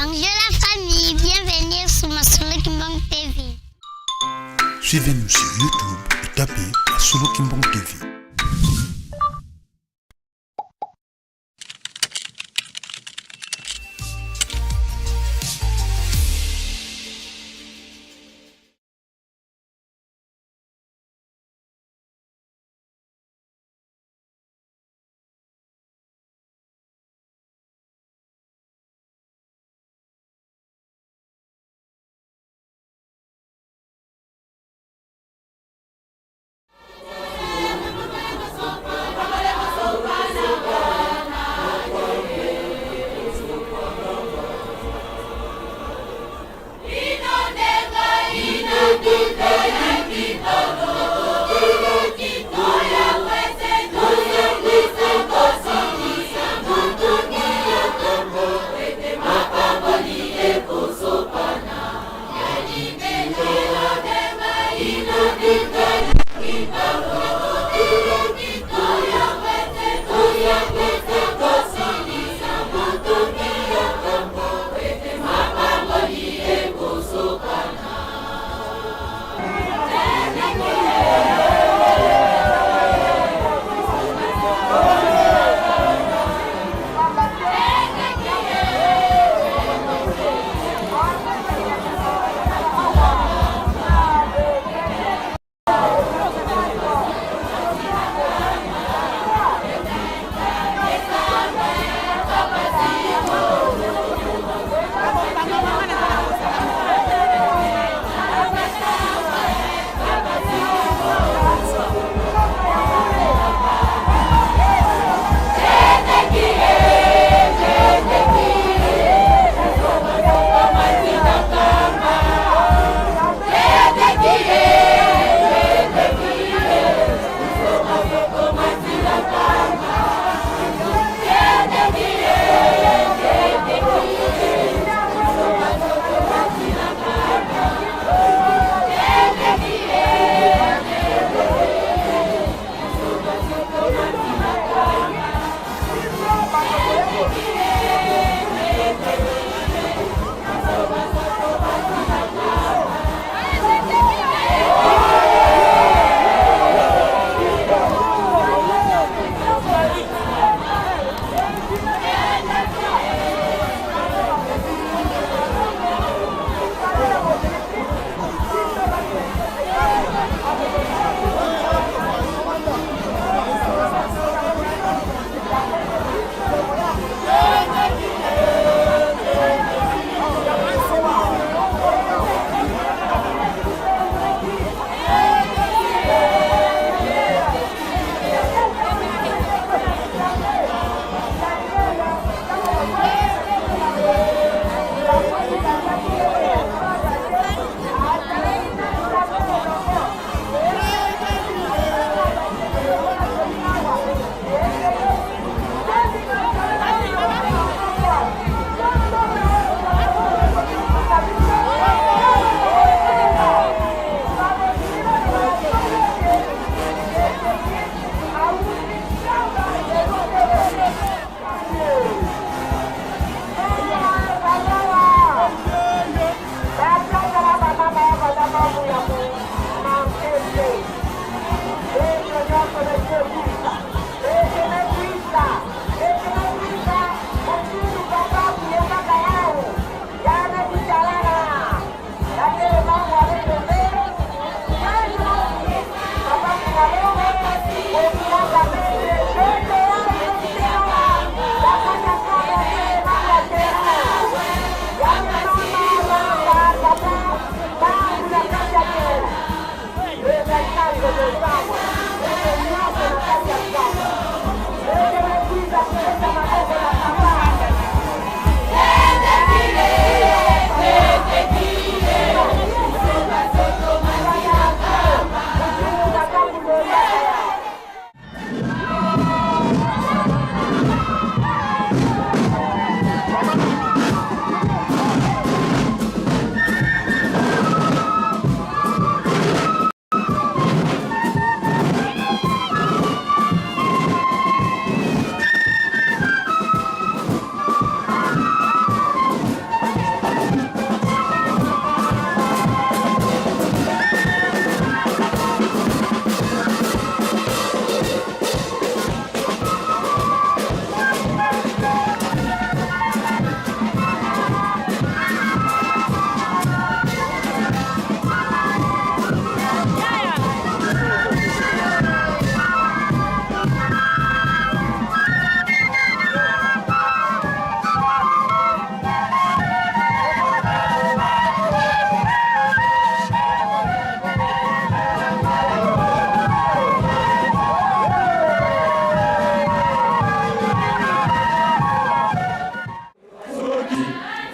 Bonjour la famille, bienvenue sur Masolo Kimbang TV. Suivez-nous sur YouTube et tapez Masolo Kimbang TV.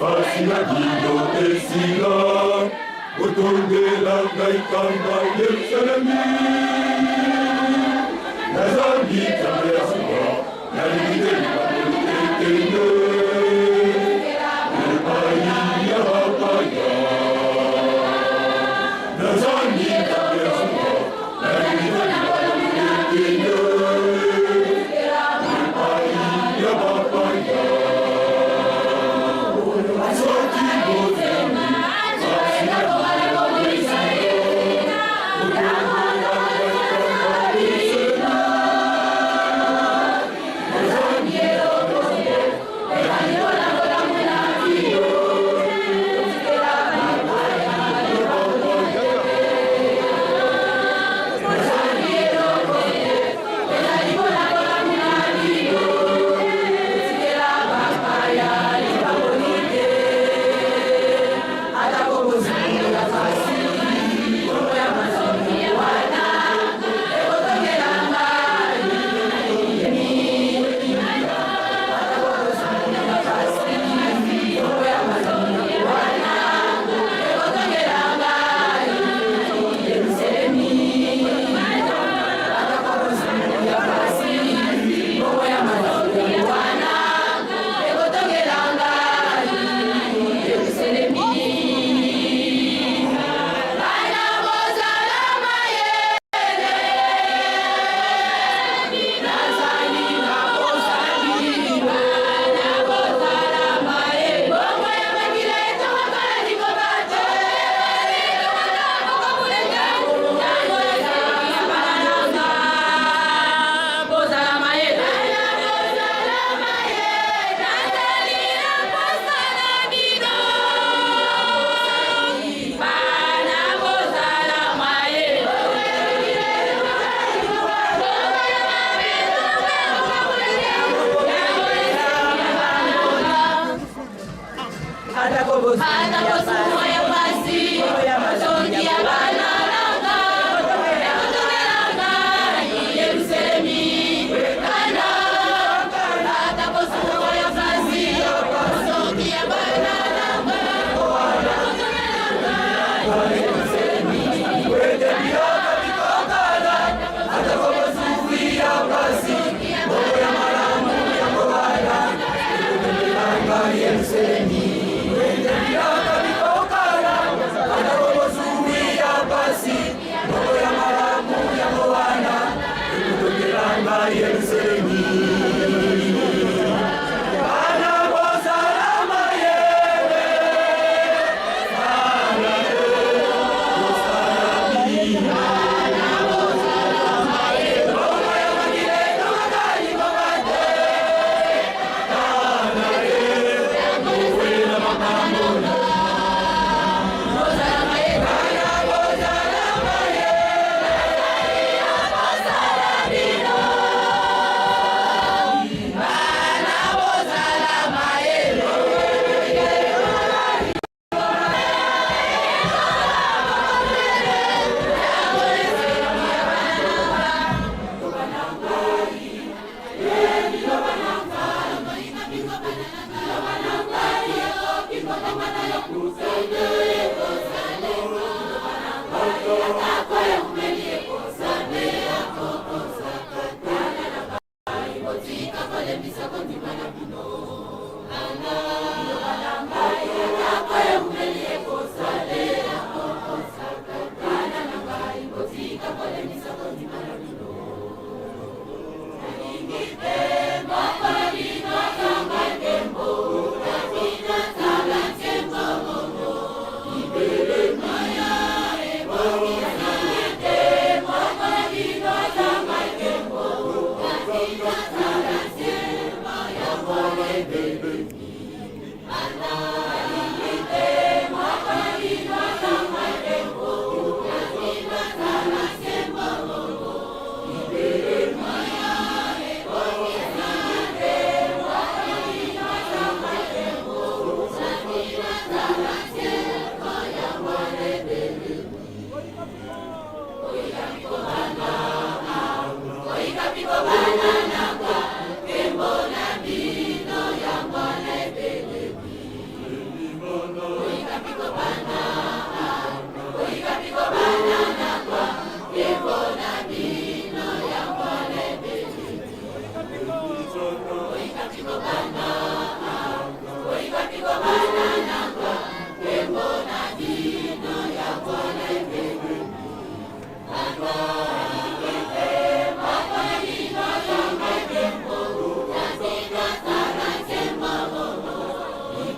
basina gido esila utundela gaikamba Yerusalemi nazambi tameaswa naligideli bamutekende Nepaya bapaya nazambi tameaswa naligideli bamutekende Nepaya bapaya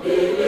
Yang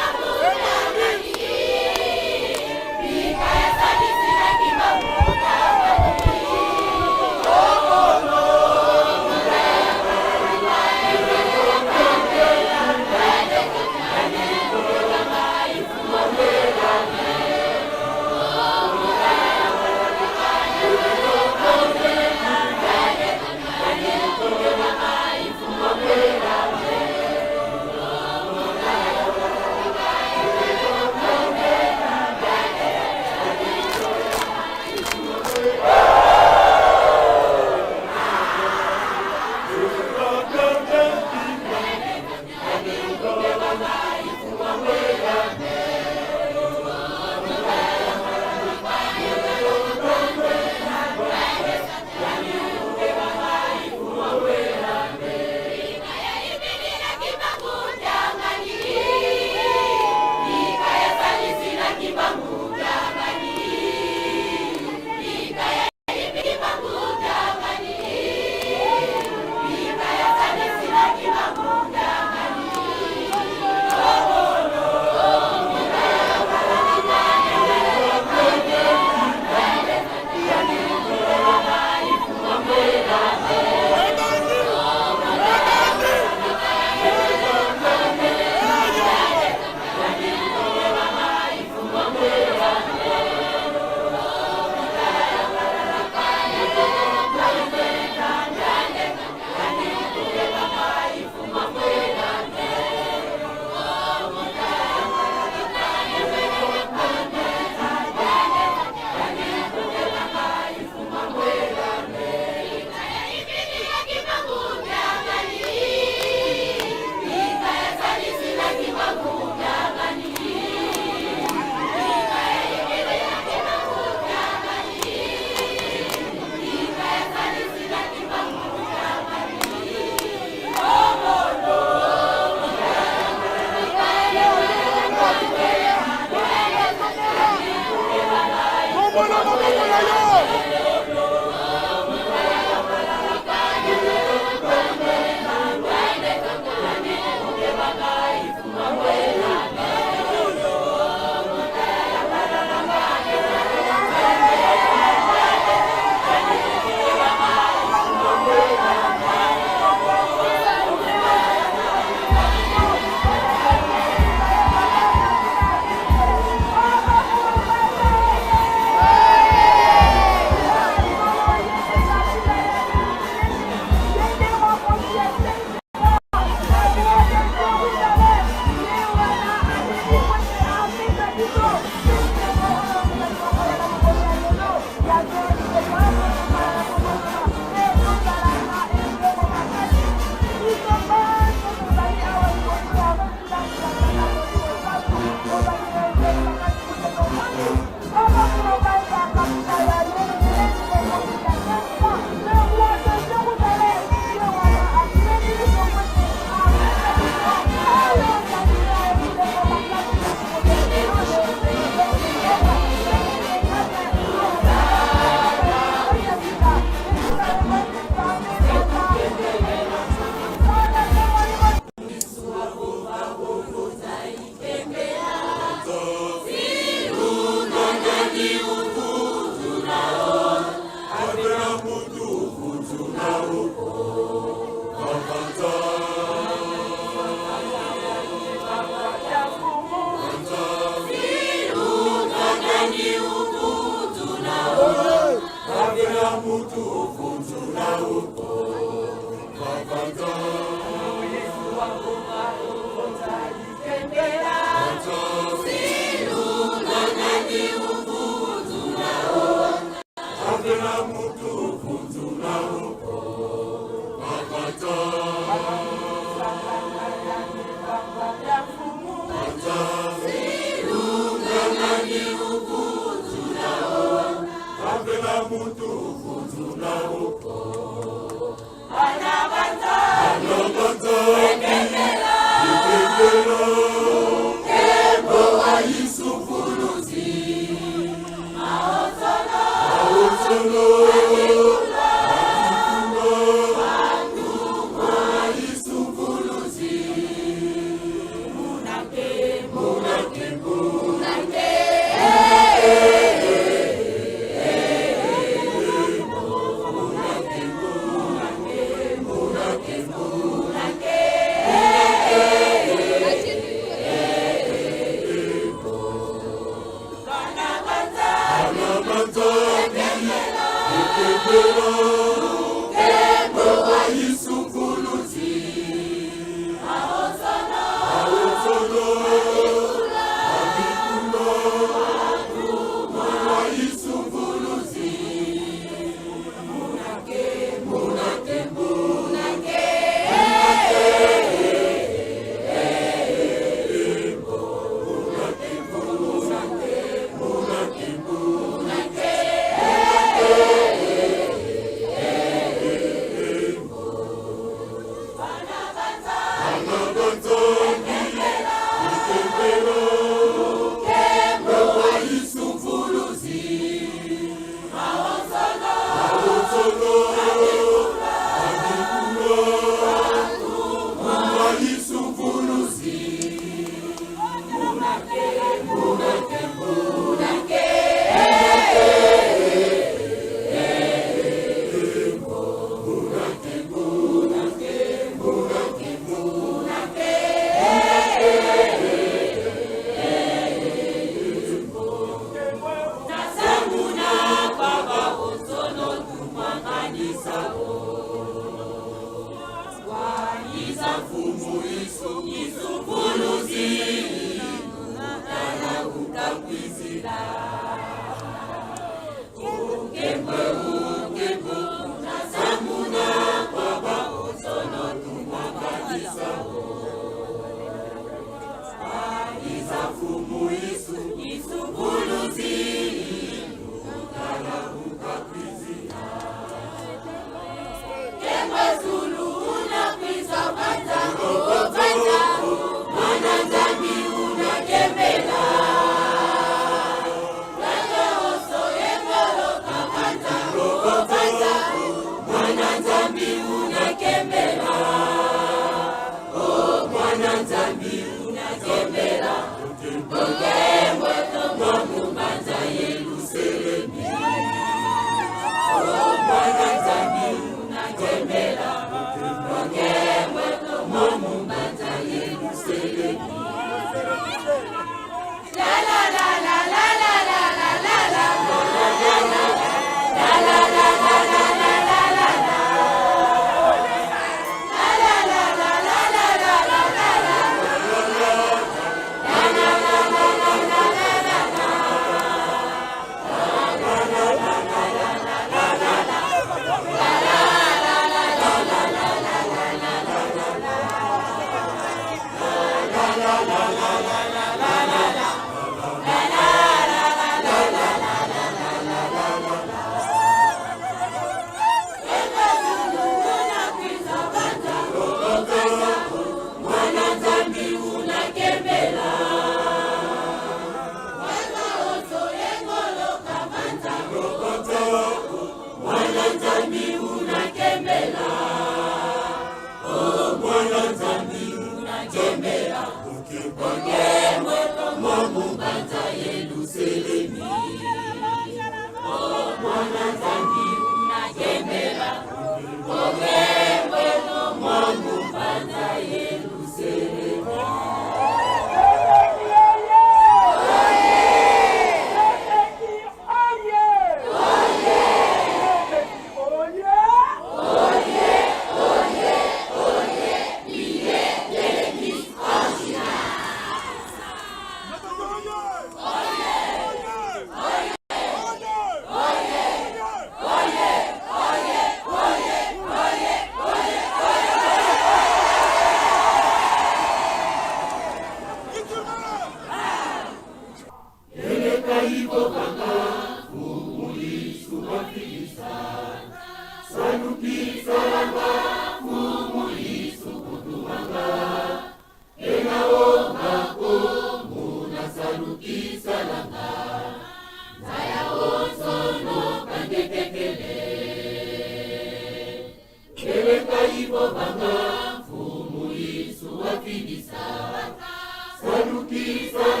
Kita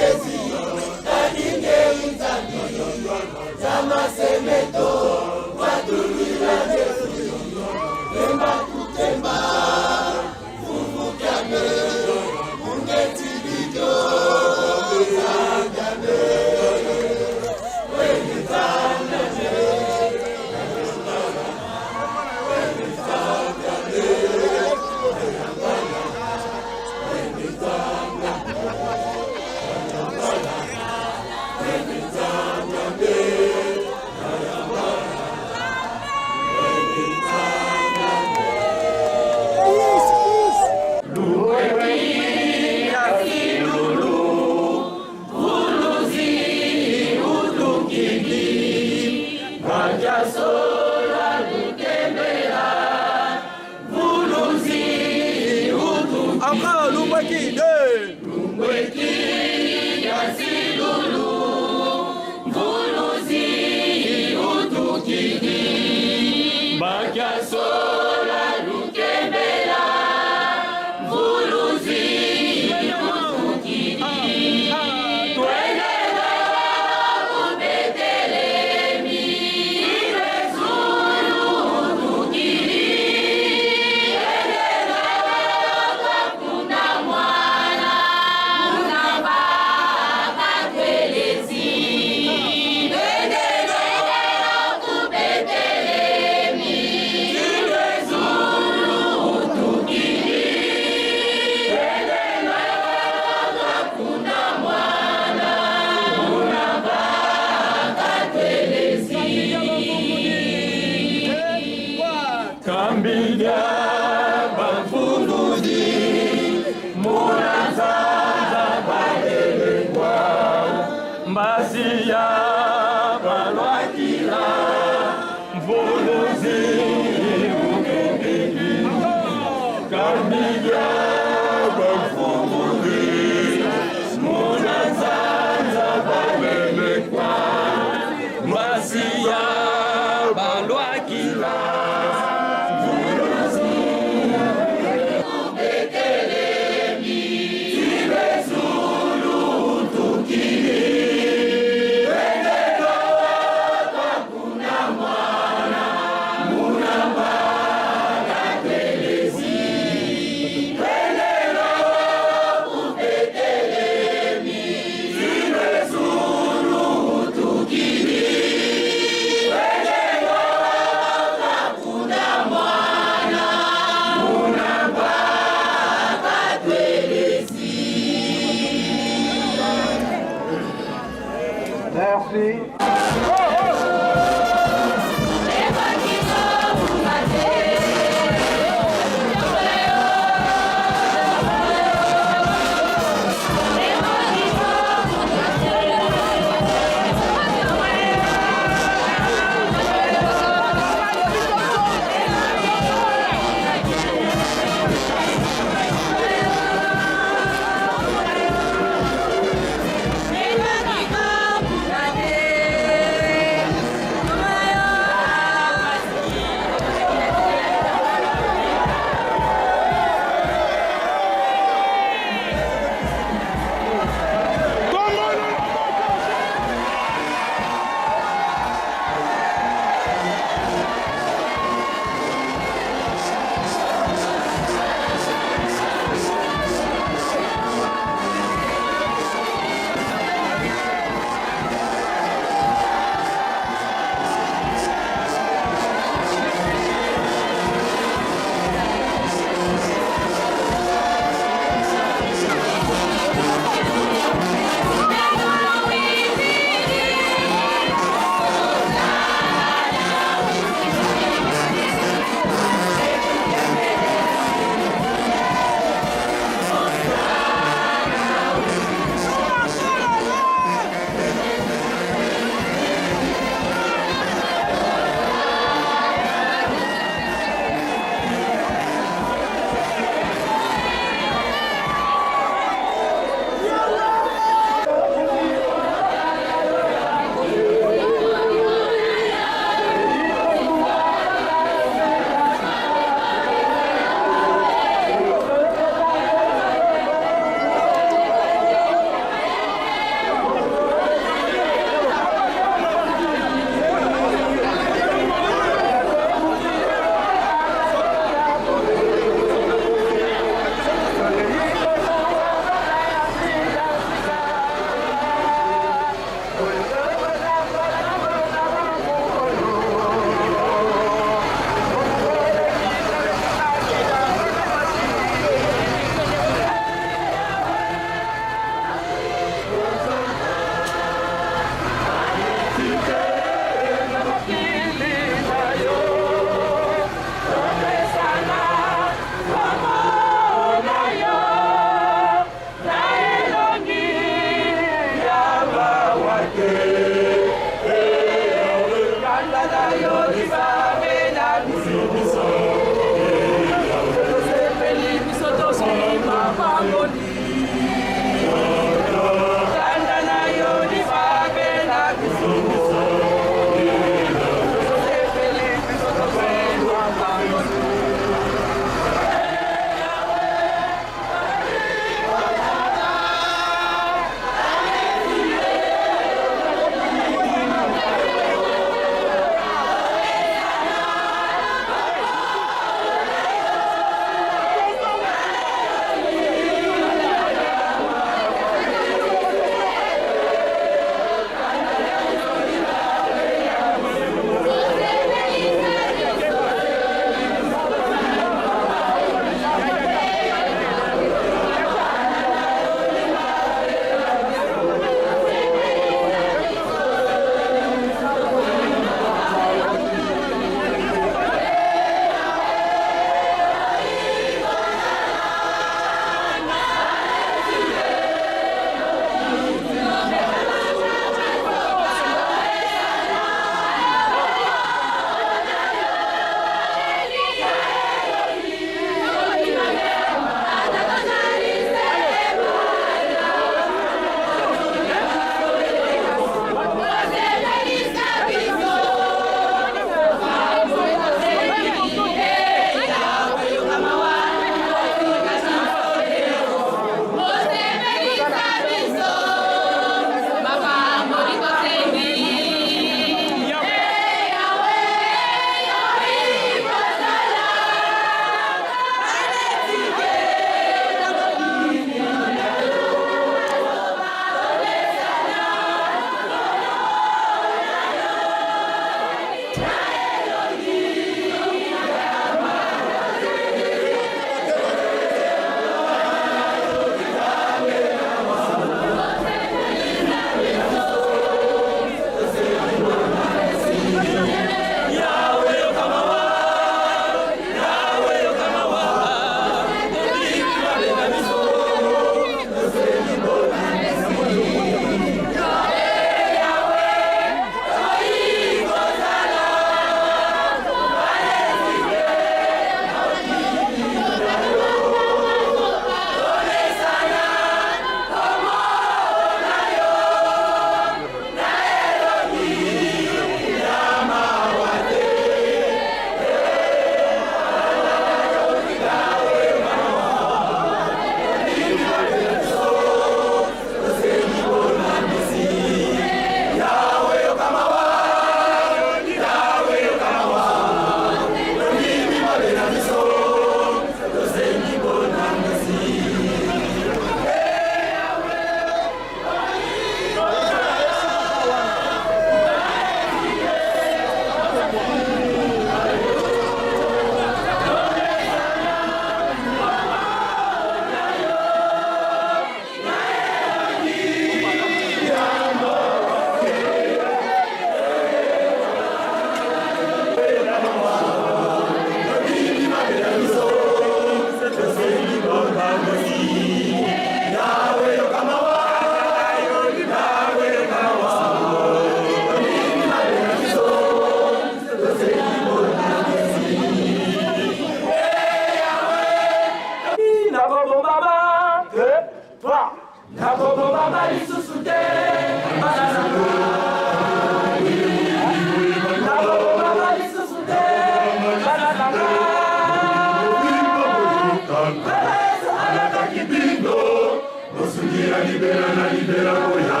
na libera boya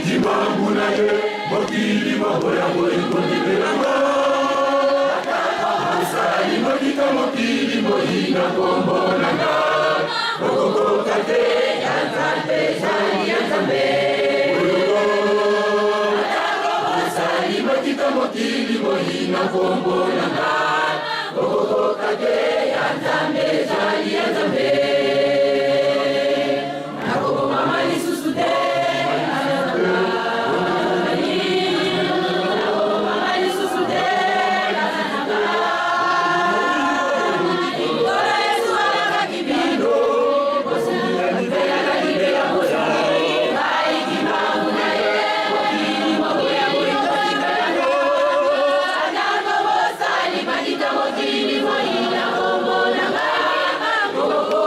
Jimangu na ye Mokili maboya boya libera boya Musali makita mokili moyina kombo nanga Okoko kate yanzambe zali yanzambe Musali makita mokili moyina kombo nanga Okoko kate yanzambe zali yanzambe Nakoko mama lisusu te Go, go, go.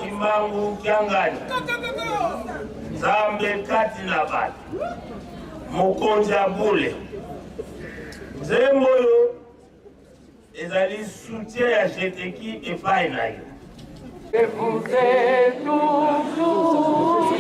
Kimbangu Kyangani Zambe kati na batu Mokonja bule Zemboyo ezali soutien ya jeteki epai na yo. Et vous êtes toujours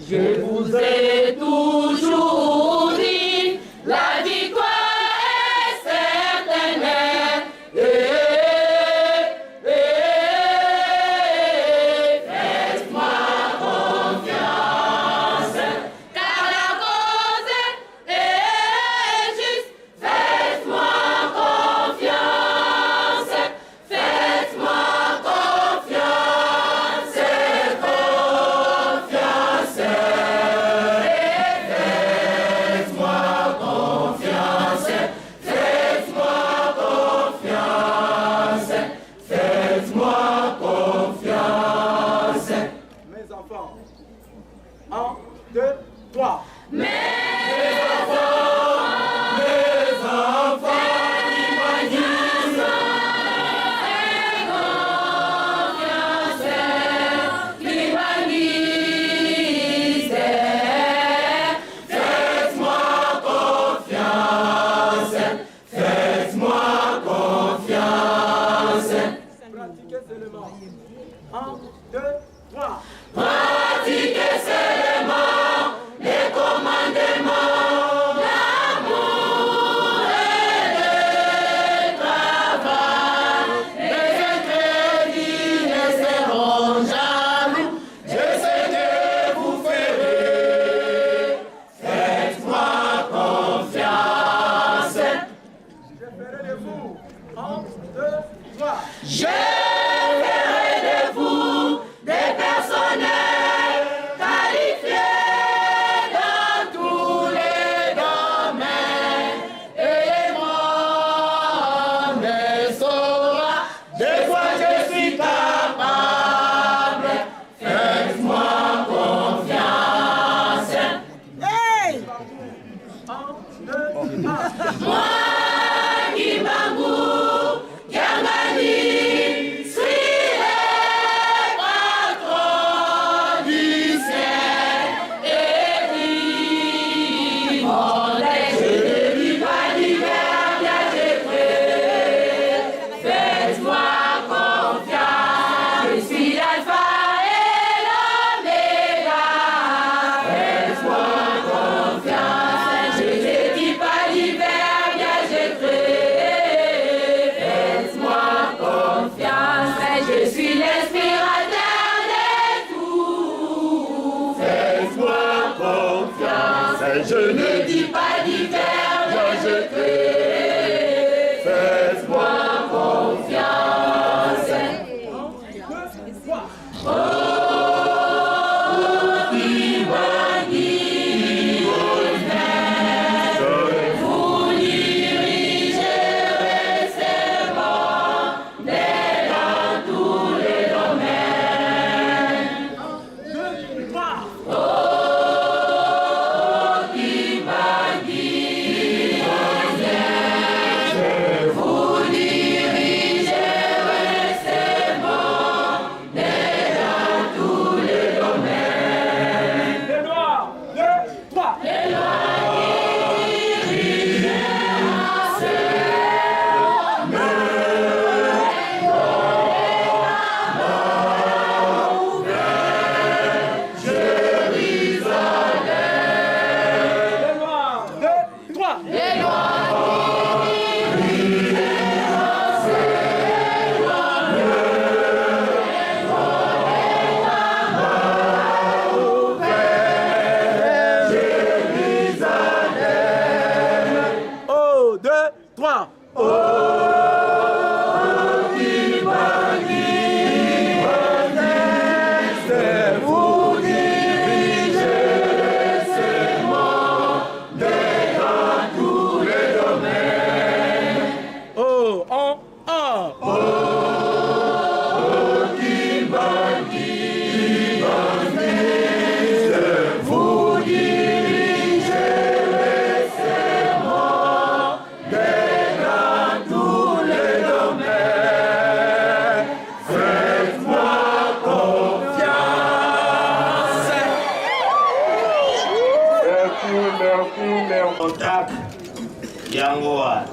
je vous ai toujours dit, la victoire est certaine. Faites-moi confiance, car la cause est juste. Faites-moi confiance, faites-moi confiance. Mes enfants, 1, 2, 3. Pratiquez seulement. 1, 2, 3. Pratiquez seulement les commandements, l'amour et le travail. Les interdits ne seront jaloux. Je sais que vous ferez. Faites-moi confiance. Je ferai de vous. 1, 2, 3. Je ferai de vous des personnels qualifiés dans tous les domaines. Et moi ne saura de quoi je suis capable. Faites-moi confiance. Hey! 1, 2, 1. Moi, Kimbangu Kyangani, suis le patron du ciel et du monde. Je ne vis pas d'hiver, bien j'ai cru. Faites-moi confiance, je suis l'alpha et l'oméga. Faites-moi confiance, je ne vis pas d'hiver, bien j'ai cru. Je suis l'inspirateur de tout. Faites-moi confiance, je ne dis pas d'hiver. lois. Les lois Oh, 2, 3. Oh, en un. Merci. Contact Yangoa.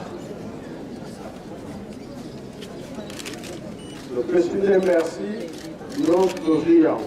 Le président merci. Notre client.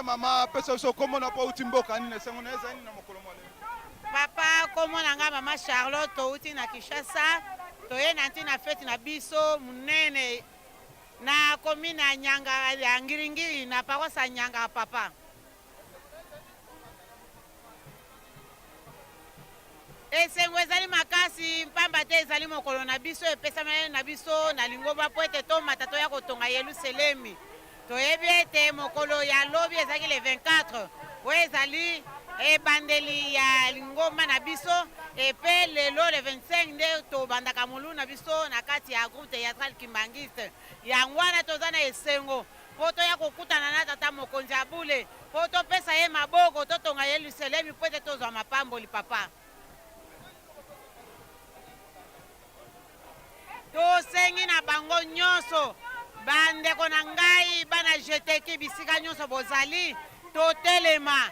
Mama pesa so komo na pa utimboka ni sengoneza ni na mokolo mole. Papa komo nanga mama Charlotte uti na Kinshasa toye nanti na fete na biso munene na komina nyanga ya ngiringiri na paroisse nyanga papa. Esengo ezali makasi mpamba te ezali mokolo na biso epesa na biso na lingoba po ete to matato ya kotonga Yerusalemi. Toyebi ete mokolo ya lobi ezaki le 24 oyo ezali ebandeli ya lingomba na biso epe lelo le 25 nde tobandaka molu na biso na kati ya groupe théâtral kimbangiste yango wana toza na esengo po toya kokutana na tata mokonzi ya bule po topesa ye maboko totonga Yerusalemi po ete tozwa mapamboli papa. Tosengi na bango nyonso bandeko na ngai bana jeteki bisika nyonso bozali totelema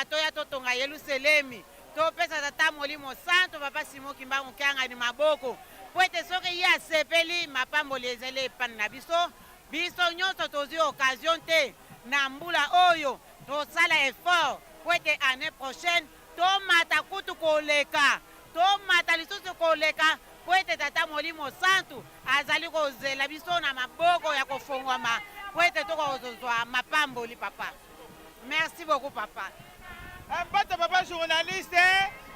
toya totonga Yerusalemi topesa tata molimo santo papa Simon Kimbangu kianga ni maboko po ete soki ye asepeli mapamboli ezali epani na biso nyonso tozwi occasion te na mbula oyo tosala effort po ete année prochaine tomata kutu koleka tomata lisusu koleka po ete tata Molimo Santu azali kozela biso na maboko ya kofongwama po ete tokozozwa mapamboli papa. Merci beaucoup papa. Mpata papa journaliste,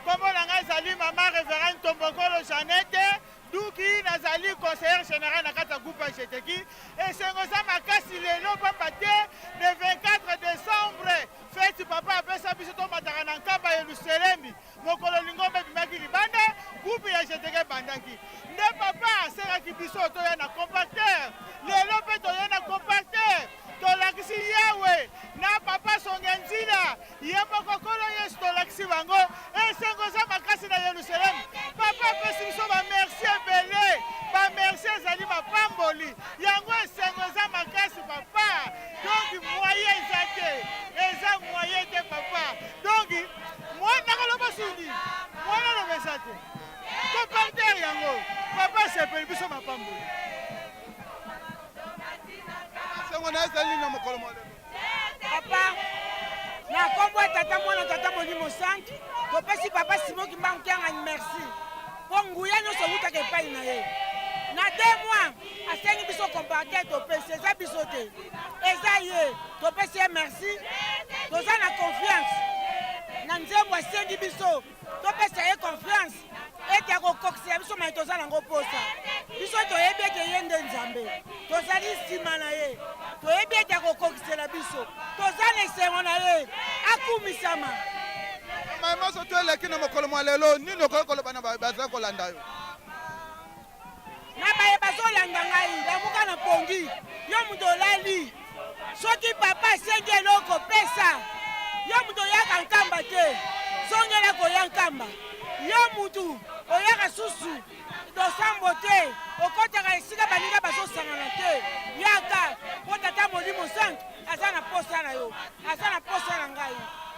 kombo na ngai ezali mama révérende Tombokolo Jeannette duki nazali conseillère général na kati ya groupe Jeteki esengo eza makasi lelo papa te le 24 décembre feti papa apesa biso tomataka na nkamba ya Yerusalemi mokolo lingombe bimaki libanda groupe ya Jeteki ebandaki nde papa aseraki biso toya na compacteur lelo mpe toya na compacteur tolakisi yawe na papa Songenzila ye mokokolo yesu tolakisi bango esengo eza makasi na Yerusalemi papa apesi biso bamerci ebele bamerci ezali mapamboli yango esengo eza makasi papa donc moye eza te eza moye te papa donc nakoloba sundi mwana loba eza te compacteur yango papa sepeli biso mapamboli Papa, na kombo tata mwana tata Molimo Santu, topesi papa Simon Kimbangu kianga merci. Ponguya nyonso wutaka epai na ye. Na 2 mois, asengi biso compacteur topesi eza biso te. Eza ye, topesi ye merci. Toza na confiance. Na nzembo asengi biso, topesi ye confiance. Ete akokokisa biso mai toza nango posa. Biso toyebi ete ye nde Nzambe. Tozali nsima na ye. Toyebi ete akokokisela biso. Toza na esengo na ye. Akumisama. Mama soto eleki na mokolo mwa lelo nini okoloba na baza kolanda yo? Na baye bazolanda ngai lamuka na pongi. Yo mutu olali. Soki papa asengi eloko pesa. Yo mutu oyaka nkamba te. Zongela koya nkamba. Yo mutu oyaka susu dosambo te okotaka esika baninga bazosangana te yaka po tata Molimo Santu aza na posa na yo aza na posa na ngai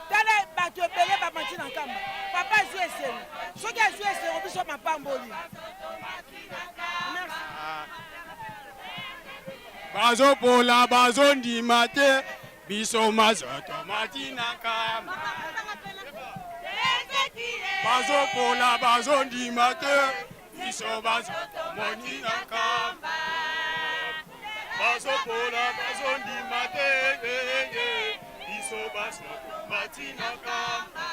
tala bato ebele bamati na nkamba papa azwi esengo soki azwi esengo biso mapamboli bazopola bazondima te biso mazoto mati na nkamba bazopola bazondima te biso bazoto moni na nkamba bazopola bazondima te biso bazoto mati na nkamba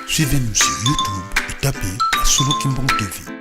Suivez-nous sur YouTube et tapez Solo Kimbang TV.